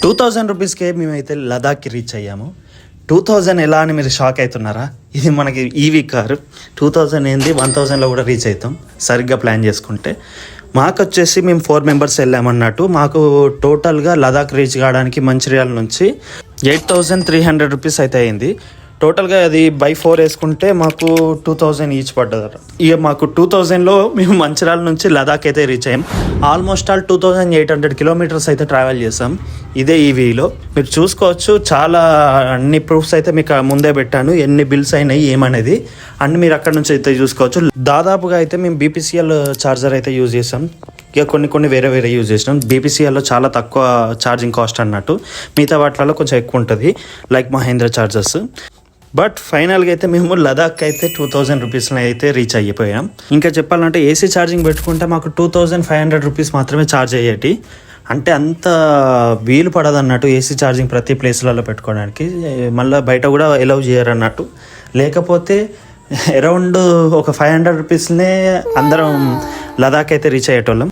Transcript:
2000 రూపీస్కే మేమైతే లదాఖ్కి రీచ్ అయ్యాము. 2000 ఎలా అని మీరు షాక్ అవుతున్నారా? ఇది మనకి ఈవీ కారు. 2000 ఏంది, 1000లో కూడా రీచ్ అవుతాం సరిగ్గా ప్లాన్ చేసుకుంటే. మాకు వచ్చేసి మేము 4 మెంబర్స్ వెళ్ళామన్నట్టు. మాకు టోటల్గా లదాఖ్ రీచ్ కావడానికి మంచిర్యాల నుంచి 8300 రూపీస్ అయితే అయింది. టోటల్గా అది బై 4 వేసుకుంటే మాకు 2000 ఈచ్ పడ్డదట. ఇక మాకు 2000లో మేము మంచిర్యాల నుంచి లదాఖ్ అయితే రీచ్ అయ్యాం. ఆల్మోస్ట్ ఆల్ 2800 కిలోమీటర్స్ అయితే ట్రావెల్ చేసాం ఇదే ఈవీలో. మీరు చూసుకోవచ్చు, చాలా అన్ని ప్రూఫ్స్ అయితే మీకు ముందే పెట్టాను, ఎన్ని బిల్స్ అయినాయి ఏమనేది అన్ని మీరు అక్కడ నుంచి అయితే చూసుకోవచ్చు. దాదాపుగా అయితే మేము బీపీసీఎల్ ఛార్జర్ అయితే యూజ్ చేసాం. ఇక కొన్ని వేరే యూజ్ చేసినాం. బీపీసీఎల్లో చాలా తక్కువ ఛార్జింగ్ కాస్ట్ అన్నట్టు, మిగతా వాటిలలో కొంచెం ఎక్కువ ఉంటుంది లైక్ మహేంద్ర ఛార్జర్స్. బట్ ఫైనల్గా అయితే మేము లదాఖ్ అయితే 2000 రూపీస్లో అయితే రీచ్ అయిపోయాం. ఇంకా చెప్పాలంటే ఏసీ ఛార్జింగ్ పెట్టుకుంటే మాకు 2500 రూపీస్ మాత్రమే ఛార్జ్ అయ్యేటి. అంటే అంత వీలు పడదు అన్నట్టు ఏసీ ఛార్జింగ్ ప్రతి ప్లేస్లలో పెట్టుకోవడానికి. మళ్ళీ బయట కూడా ఎలవ్ చేయరు అన్నట్టు. లేకపోతే అరౌండ్ ఒక 500 రూపీస్నే అందరం లదాఖ్ అయితే రీచ్ అయ్యేటోళ్ళం.